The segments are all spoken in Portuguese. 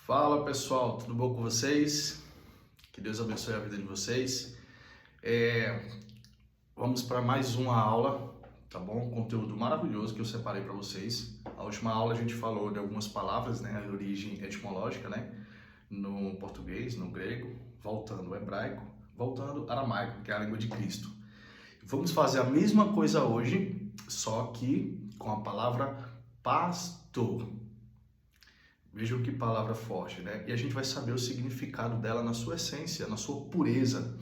Fala pessoal, tudo bom com vocês? Que Deus abençoe a vida de vocês. Vamos para mais uma aula, tá bom? Conteúdo maravilhoso que eu separei para vocês. A última aula a gente falou de algumas palavras, né? A origem etimológica, né? No português, no grego, voltando ao hebraico, voltando ao aramaico, que é a língua de Cristo. Vamos fazer a mesma coisa hoje, só que com a palavra pastor. Vejam que palavra forte, né? E a gente vai saber o significado dela na sua essência, na sua pureza.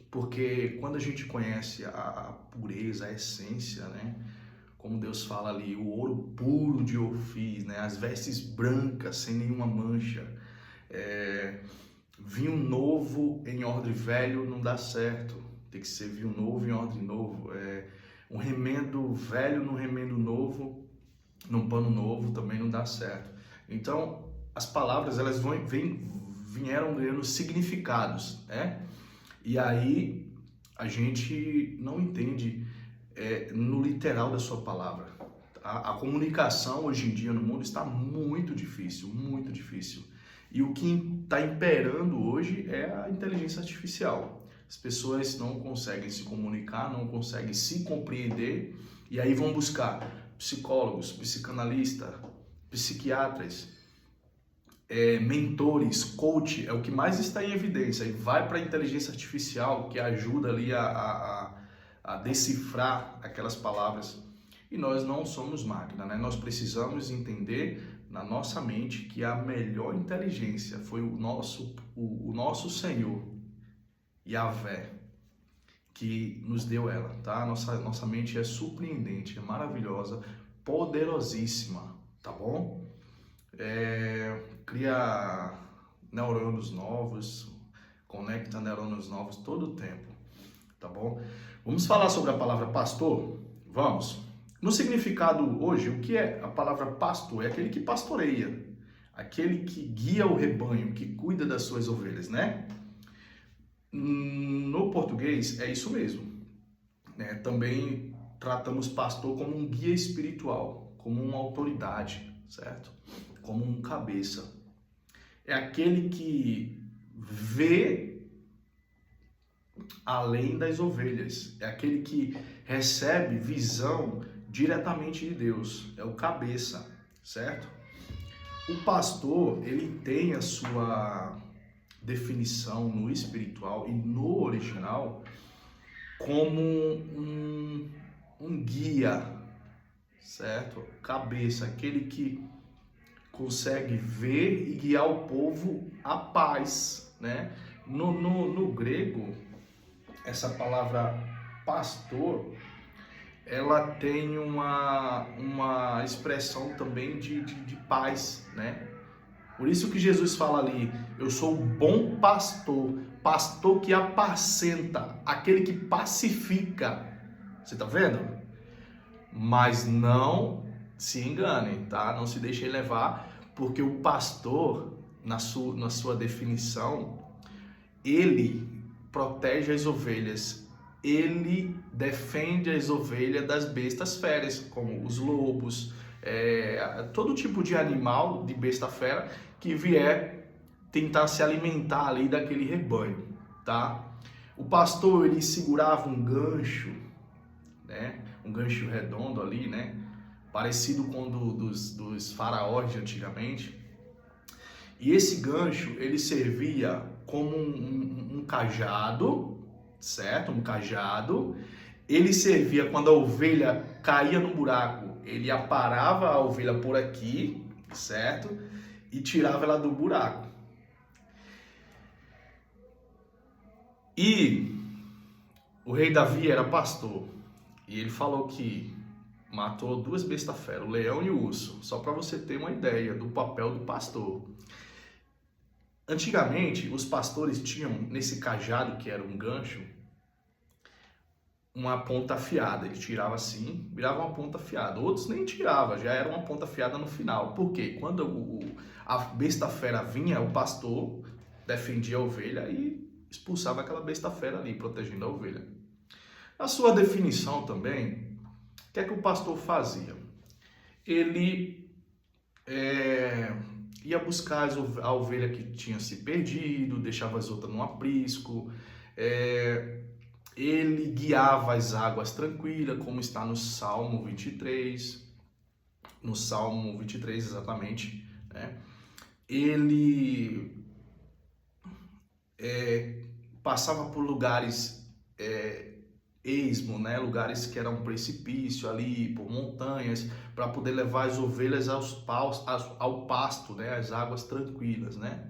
Porque quando a gente conhece a pureza, a essência, né? Como Deus fala ali, o ouro puro de Ofir, né? As vestes brancas, sem nenhuma mancha. Vinho novo em odre velho não dá certo. Tem que ser vinho novo em odre novo. Um remendo velho no remendo novo, num pano novo, também não dá certo. Então, as palavras, elas vieram ganhando significados, né? E aí, a gente não entende no literal da sua palavra. A comunicação, hoje em dia, no mundo, está muito difícil, muito difícil. E o que está imperando hoje é a inteligência artificial. As pessoas não conseguem se comunicar, não conseguem se compreender, e aí vão buscar psicólogos, psicanalistas, psiquiatras, mentores, coach, é o que mais está em evidência. E vai para a inteligência artificial, que ajuda ali a decifrar aquelas palavras. E nós não somos máquina, né? Nós precisamos entender na nossa mente que a melhor inteligência foi o nosso Senhor, Yahvé, que nos deu ela, tá? Nossa mente é surpreendente, é maravilhosa, poderosíssima, tá bom? Cria neurônios novos, conecta neurônios novos todo o tempo, tá bom? Vamos falar sobre a palavra pastor? Vamos. No significado hoje, o que é a palavra pastor? É aquele que pastoreia, aquele que guia o rebanho, que cuida das suas ovelhas, né? No português é isso mesmo, né? Também tratamos pastor como um guia espiritual, como uma autoridade, certo? Como um cabeça. É aquele que vê além das ovelhas. É aquele que recebe visão diretamente de Deus. É o cabeça, certo? O pastor, ele tem a sua definição no espiritual e no original como um guia, certo? Cabeça, aquele que consegue ver e guiar o povo à paz, né? No grego, essa palavra pastor, ela tem uma expressão também de paz, né? Por isso que Jesus fala ali, eu sou o bom pastor, pastor que apacenta, aquele que pacifica. Você tá vendo? Mas não se enganem, tá? Não se deixem levar, porque o pastor, na sua definição, ele protege as ovelhas, ele defende as ovelhas das bestas feras, como os lobos, todo tipo de animal, de besta fera, que vier tentar se alimentar ali daquele rebanho, tá? O pastor, ele segurava um gancho, né? Um gancho redondo ali, né? Parecido com o dos faraós de antigamente. E esse gancho, ele servia como um cajado, certo? Um cajado. Ele servia quando a ovelha caía no buraco, ele aparava a ovelha por aqui, certo? E tirava ela do buraco. E o rei Davi era pastor. E ele falou que matou duas bestas feras, o leão e o urso. Só para você ter uma ideia do papel do pastor. Antigamente, os pastores tinham nesse cajado, que era um gancho, uma ponta afiada. Ele tirava assim, virava uma ponta afiada. Outros nem tirava, já era uma ponta afiada no final. Por quê? Quando a besta fera vinha, o pastor defendia a ovelha e expulsava aquela besta fera ali, protegendo a ovelha. Na sua definição também, o que é que o pastor fazia? Ele ia buscar a ovelha que tinha se perdido, deixava as outras no aprisco, ele guiava as águas tranquilas, como está no Salmo 23, exatamente, né? Ele passava por lugares esmo, né? Lugares que eram precipício ali, por montanhas, para poder levar as ovelhas ao pasto, né? As águas tranquilas, né?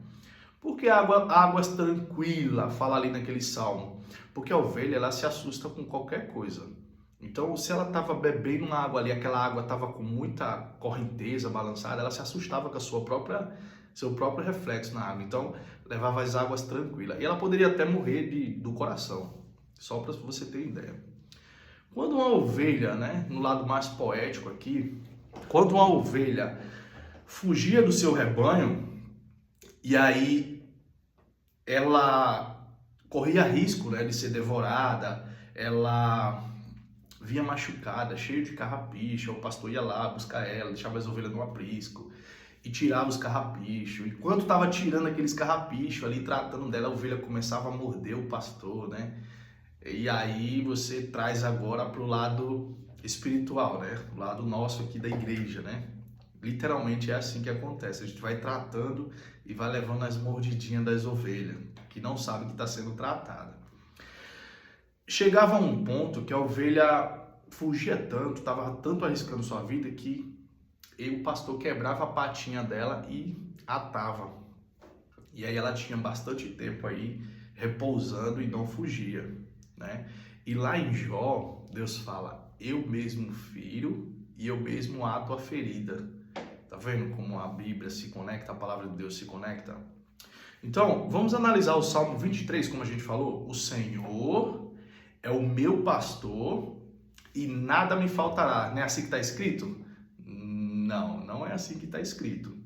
Por que águas tranquilas, fala ali naquele salmo? Porque a ovelha, ela se assusta com qualquer coisa. Então, se ela estava bebendo uma água ali, aquela água estava com muita correnteza, balançada, ela se assustava com seu próprio reflexo na água. Então, levava as águas tranquilas. E ela poderia até morrer do coração, só para você ter ideia. Quando uma ovelha, né, no lado mais poético aqui, quando uma ovelha fugia do seu rebanho, e aí ela corria risco, né, de ser devorada, ela vinha machucada, cheia de carrapicho, o pastor ia lá buscar ela, deixava as ovelhas no aprisco e tirava os carrapichos. Enquanto estava tirando aqueles carrapichos ali, tratando dela, a ovelha começava a morder o pastor, né? E aí você traz agora para o lado espiritual, né? O lado nosso aqui da igreja, né? Literalmente é assim que acontece. A gente vai tratando e vai levando as mordidinhas das ovelhas, que não sabe que está sendo tratada. Chegava a um ponto que a ovelha fugia tanto, estava tanto arriscando sua vida, que o pastor quebrava a patinha dela e atava. E aí ela tinha bastante tempo aí repousando e não fugia, né? E lá em Jó, Deus fala: eu mesmo firo e eu mesmo ato a ferida. Tá vendo como a Bíblia se conecta, a palavra de Deus se conecta? Então, vamos analisar o Salmo 23, como a gente falou. O Senhor é o meu pastor e nada me faltará. Não é assim que está escrito? Não, não é assim que está escrito.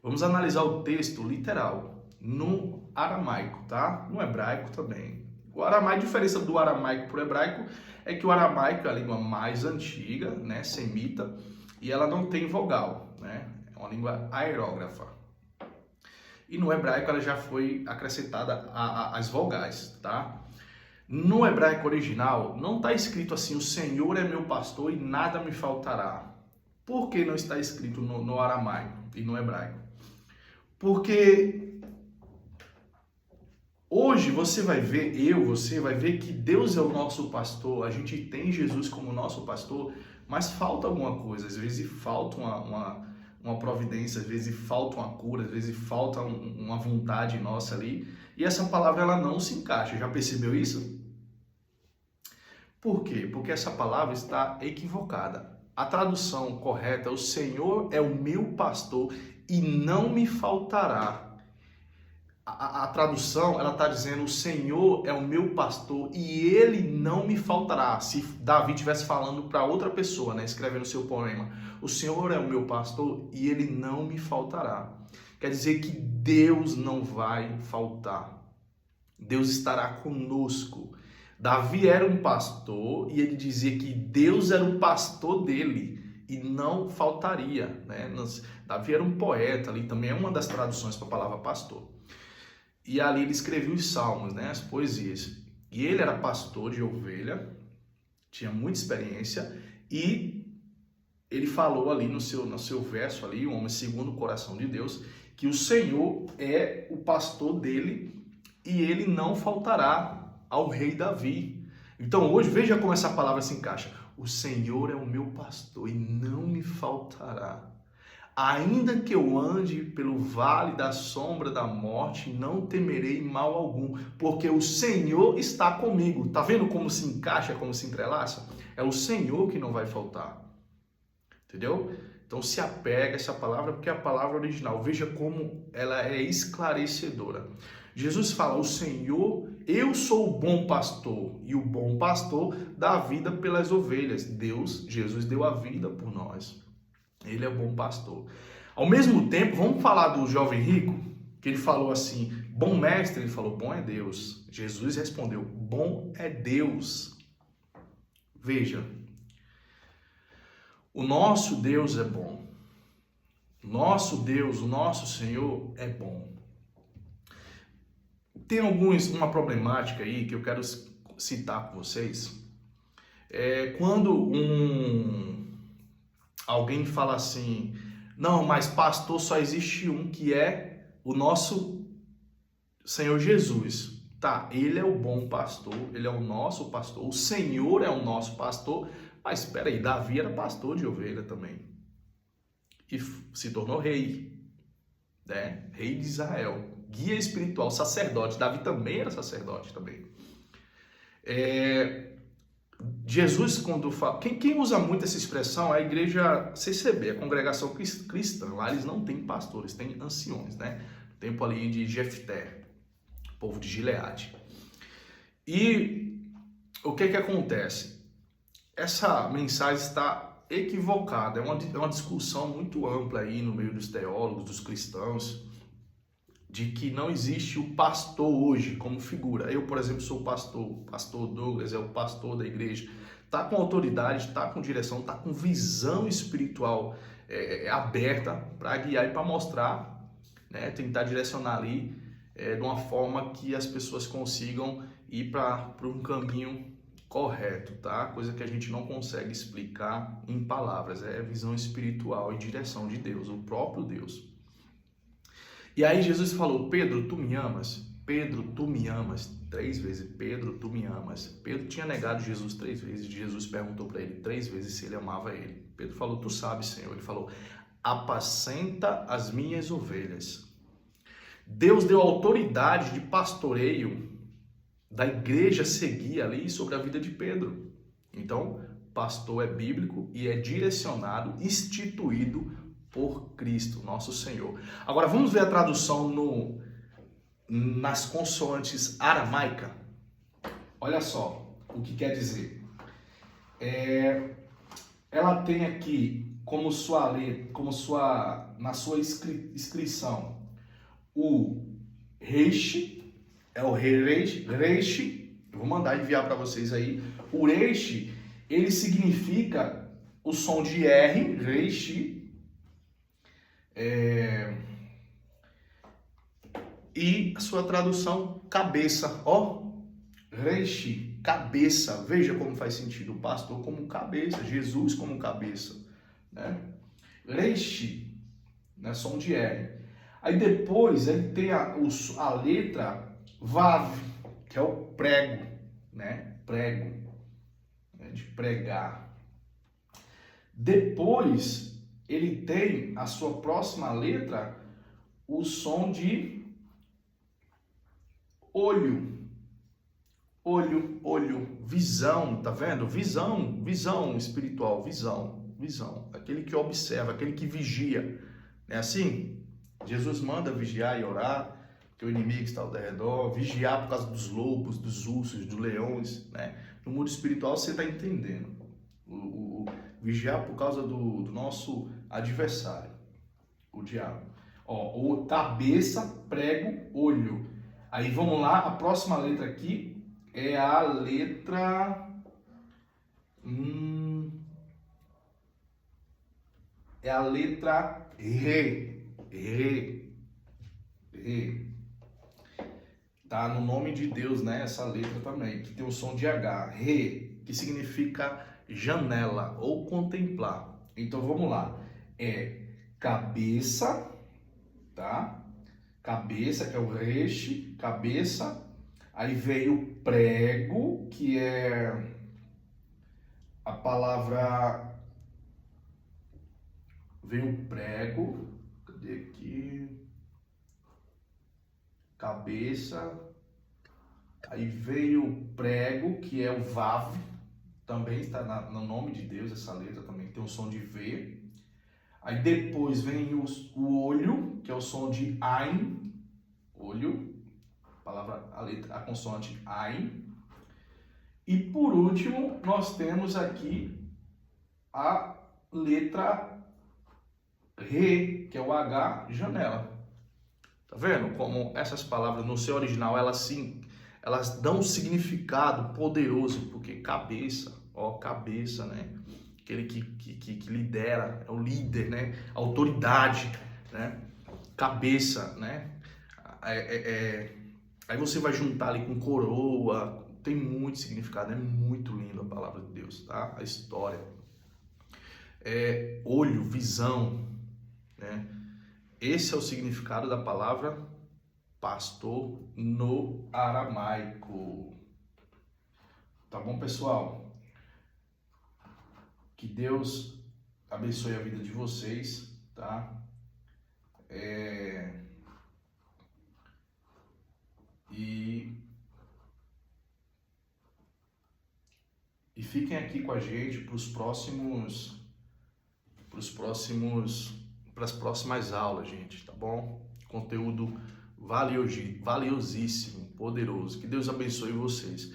Vamos analisar o texto literal no aramaico, tá? No hebraico também. O aramaico, a diferença do aramaico para o hebraico é que o aramaico é a língua mais antiga, né, semita, e ela não tem vogal, né? É uma língua aerógrafa. E no hebraico ela já foi acrescentada as vogais, tá? No hebraico original não está escrito assim: o Senhor é meu pastor e nada me faltará. Por que não está escrito no aramaico e no hebraico? Porque hoje você vai ver que Deus é o nosso pastor, a gente tem Jesus como nosso pastor, mas falta alguma coisa, às vezes falta uma providência, às vezes falta uma cura, às vezes falta uma vontade nossa ali, e essa palavra ela não se encaixa. Já percebeu isso? Por quê? Porque essa palavra está equivocada. A tradução correta é: o Senhor é o meu pastor e não me faltará. A tradução, ela está dizendo: o Senhor é o meu pastor e ele não me faltará. Se Davi estivesse falando para outra pessoa, né, escrevendo o seu poema: o Senhor é o meu pastor e ele não me faltará. Quer dizer que Deus não vai faltar. Deus estará conosco. Davi era um pastor e ele dizia que Deus era o pastor dele e não faltaria, né? Davi era um poeta, ali também é uma das traduções para a palavra pastor. E ali ele escrevia os salmos, né? As poesias. E ele era pastor de ovelha, tinha muita experiência, e ele falou ali no seu verso ali, o homem segundo o coração de Deus, que o Senhor é o pastor dele e ele não faltará ao rei Davi. Então hoje, veja como essa palavra se encaixa: o Senhor é o meu pastor e não me faltará. Ainda que eu ande pelo vale da sombra da morte, não temerei mal algum, porque o Senhor está comigo. Tá vendo como se encaixa, como se entrelaça? É o Senhor que não vai faltar. Entendeu? Então se apega a essa palavra, porque é a palavra original. Veja como ela é esclarecedora. Jesus fala: o Senhor, eu sou o bom pastor, e o bom pastor dá a vida pelas ovelhas. Jesus deu a vida por nós. Ele é o bom pastor. Ao mesmo tempo, vamos falar do jovem rico, que ele falou assim: bom mestre, ele falou: bom é Deus. Jesus respondeu: bom é Deus. Veja, o nosso Deus é bom. Nosso Deus, o nosso Senhor é bom. Tem uma problemática aí que eu quero citar com vocês. Quando alguém fala assim, não, mas pastor só existe um, que é o nosso Senhor Jesus. Tá, ele é o bom pastor, ele é o nosso pastor, o Senhor é o nosso pastor, mas espera aí, Davi era pastor de ovelha também. E se tornou rei, né? Rei de Israel, guia espiritual, sacerdote. Davi também era sacerdote também. Jesus, quando fala... Quem usa muito essa expressão é a igreja CCB, a congregação cristã. Lá eles não têm pastores, têm anciões, né? Tempo ali de Jefté, povo de Gileade. E o que acontece? Essa mensagem está equivocada, é uma discussão muito ampla aí no meio dos teólogos, dos cristãos, de que não existe o pastor hoje como figura. Eu, por exemplo, sou pastor, pastor Douglas é o pastor da igreja, está com autoridade, está com direção, está com visão espiritual aberta para guiar e para mostrar, né, tentar direcionar ali de uma forma que as pessoas consigam ir para um caminho correto, tá? Coisa que a gente não consegue explicar em palavras, é visão espiritual e direção de Deus, o próprio Deus. E aí Jesus falou, Pedro, tu me amas? Pedro, tu me amas? 3 vezes, Pedro, tu me amas? Pedro tinha negado Jesus 3 vezes, Jesus perguntou para ele 3 vezes se ele amava ele. Pedro falou, tu sabes, Senhor. Ele falou, apacenta as minhas ovelhas. Deus deu autoridade de pastoreio da igreja seguir ali sobre a vida de Pedro. Então, pastor é bíblico e é direcionado, instituído por Cristo, nosso Senhor. Agora, vamos ver a tradução nas consoantes aramaica. Olha só o que quer dizer. Ela tem aqui como sua letra, na sua inscrição, o reishi, é o reishi, eu vou mandar enviar para vocês aí. O reishi, ele significa o som de R, reishi, e a sua tradução, cabeça, ó, reishi, cabeça. Veja como faz sentido, o pastor como cabeça, Jesus como cabeça, né? Reishi, né, som de R. Aí depois ele tem a letra Vav, que é o prego, né? Prego, né? De pregar. Depois ele tem a sua próxima letra, o som de olho. Olho, olho, visão, tá vendo? Visão espiritual, visão. Aquele que observa, aquele que vigia. Não é assim? Jesus manda vigiar e orar, que o inimigo está ao redor, vigiar por causa dos lobos, dos ursos, dos leões, né? No mundo espiritual você está entendendo. Vigiar por causa do nosso adversário, o diabo. Ó, o cabeça, prego, olho. Aí vamos lá, a próxima letra aqui é a letra... é a letra Re. Tá no nome de Deus, né? Essa letra também, que tem o som de H. Re, que significa janela ou contemplar. Então vamos lá. É cabeça, tá? Cabeça, que é o reishi, cabeça. Aí veio o prego, que é a palavra... Veio o prego, cadê aqui? Cabeça. Aí veio o prego, que é o Vav, também está no nome de Deus, essa letra também tem o som de V. Aí depois vem o olho, que é o som de Ain, olho, a consoante Ain. E por último, nós temos aqui a letra Re, que é o H, janela. Tá vendo como essas palavras no seu original, elas dão um significado poderoso, porque cabeça, ó, cabeça, né? aquele que lidera, é o líder, né? Autoridade, né? Cabeça, né? Aí você vai juntar ali com coroa, tem muito significado, é muito lindo a palavra de Deus, tá? A história. Olho, visão, né? Esse é o significado da palavra pastor no aramaico. Tá bom, pessoal? Que Deus abençoe a vida de vocês, tá? E fiquem aqui com a gente para as próximas aulas, gente, tá bom? Conteúdo valiosíssimo, poderoso. Que Deus abençoe vocês.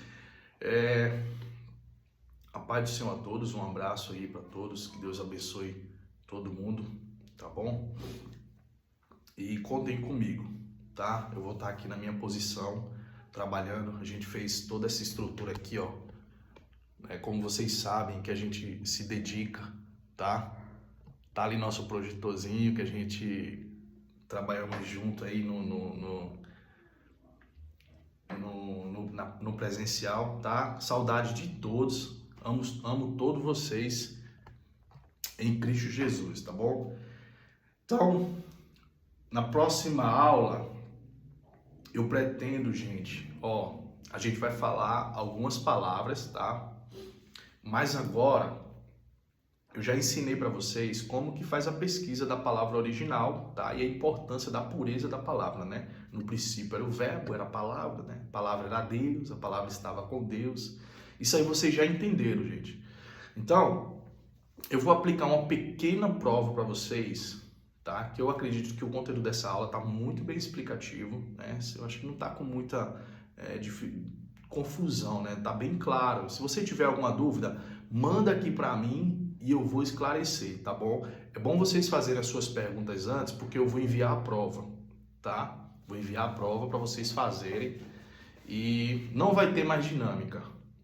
A paz do Senhor a todos, um abraço aí para todos, que Deus abençoe todo mundo, tá bom? E contem comigo, tá? Eu vou estar aqui na minha posição, trabalhando. A gente fez toda essa estrutura aqui, ó. Como vocês sabem que a gente se dedica, tá? Tá ali nosso projetorzinho que a gente trabalhamos junto aí no presencial, tá? Saudade de todos, amo todos vocês em Cristo Jesus, tá bom? Então, na próxima aula, eu pretendo, gente, a gente vai falar algumas palavras, tá? Mas agora, eu já ensinei para vocês como que faz a pesquisa da palavra original, tá? E a importância da pureza da palavra, né? No princípio era o verbo, era a palavra, né? A palavra era Deus, a palavra estava com Deus. Isso aí vocês já entenderam, gente. Então, eu vou aplicar uma pequena prova para vocês, tá? Que eu acredito que o conteúdo dessa aula tá muito bem explicativo, né? Eu acho que não tá com muita confusão, né? Tá bem claro. Se você tiver alguma dúvida, manda aqui para mim e eu vou esclarecer, tá bom? É bom vocês fazerem as suas perguntas antes, porque eu vou enviar a prova, tá? Vou enviar a prova para vocês fazerem e não vai ter mais dinâmica,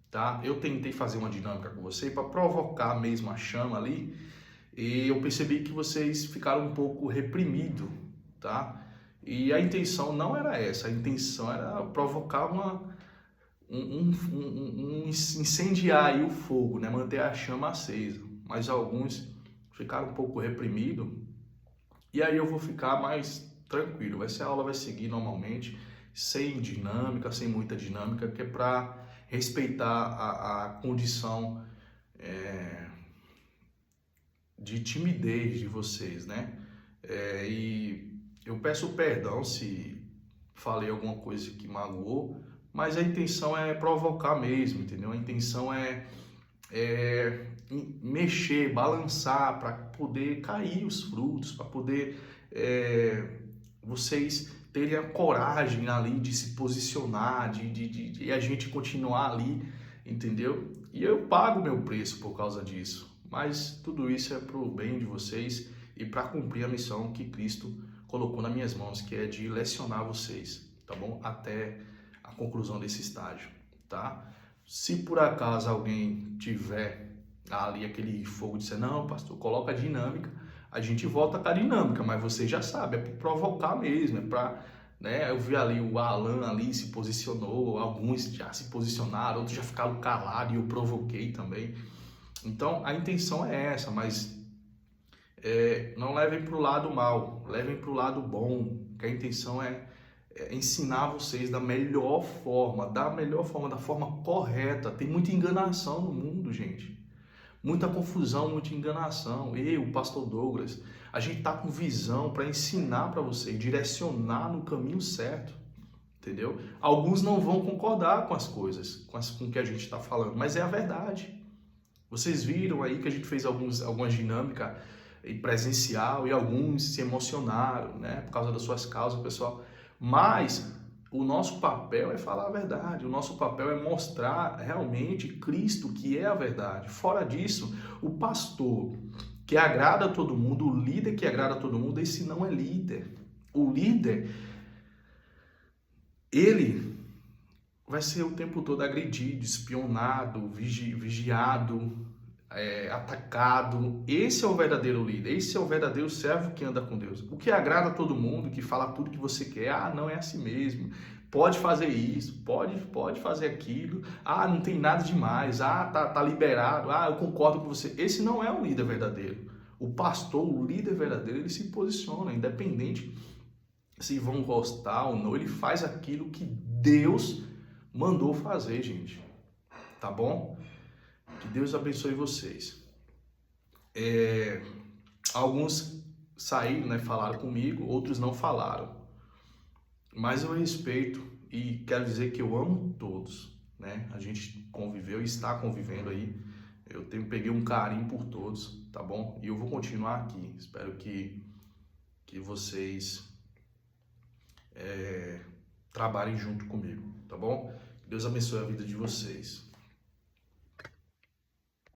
tá? Eu tentei fazer uma dinâmica com você para provocar mesmo a chama ali e eu percebi que vocês ficaram um pouco reprimidos, tá? E a intenção não era essa, a intenção era provocar incendiar aí o fogo, né? Manter a chama acesa. Mas alguns ficaram um pouco reprimidos e aí eu vou ficar mais tranquilo. A aula vai seguir normalmente, sem dinâmica, sem muita dinâmica, que é para respeitar a condição de timidez de vocês, né? E eu peço perdão se falei alguma coisa que magoou, mas a intenção é provocar mesmo, entendeu? A intenção é mexer, balançar para poder cair os frutos, para poder vocês terem a coragem ali de se posicionar, de a gente continuar ali, entendeu? E eu pago meu preço por causa disso, mas tudo isso é para o bem de vocês e para cumprir a missão que Cristo colocou nas minhas mãos, que é de lecionar vocês, tá bom? Até a conclusão desse estágio, tá? Se por acaso alguém tiver ali aquele fogo de dizer, não, pastor, coloca a dinâmica, a gente volta com a dinâmica, mas você já sabe, é para provocar mesmo, é para, né? Eu vi ali o Alan ali se posicionou, alguns já se posicionaram, outros já ficaram calados e eu provoquei também. Então a intenção é essa, mas não levem para o lado mal, levem para o lado bom, que a intenção é ensinar vocês da melhor forma, da forma correta. Tem muita enganação no mundo, gente. Muita confusão, muita enganação. Eu, pastor Douglas, a gente tá com visão para ensinar para você, direcionar no caminho certo, entendeu? Alguns não vão concordar com as coisas, com o que a gente está falando, mas é a verdade. Vocês viram aí que a gente fez algumas dinâmicas presencial e alguns se emocionaram, né, por causa das suas causas, pessoal. Mas o nosso papel é falar a verdade, o nosso papel é mostrar realmente Cristo, que é a verdade. Fora disso, o pastor que agrada a todo mundo, o líder que agrada a todo mundo, esse não é líder. O líder, ele vai ser o tempo todo agredido, espionado, vigiado, atacado. Esse é o verdadeiro líder, esse é o verdadeiro servo que anda com Deus. O que agrada a todo mundo, que fala tudo que você quer. Ah, não é assim mesmo. Pode fazer isso, pode fazer aquilo. Ah, não tem nada demais. Ah, tá liberado. Ah, eu concordo com você. Esse não é o líder verdadeiro. O pastor, o líder verdadeiro, ele se posiciona, independente se vão gostar ou não. Ele faz aquilo que Deus mandou fazer, gente. Tá bom? Que Deus abençoe vocês. Alguns saíram, né, falaram comigo, outros não falaram. Mas eu respeito e quero dizer que eu amo todos, né? A gente conviveu e está convivendo aí. Peguei um carinho por todos, tá bom? E eu vou continuar aqui. Espero que vocês trabalhem junto comigo, tá bom? Deus abençoe a vida de vocês.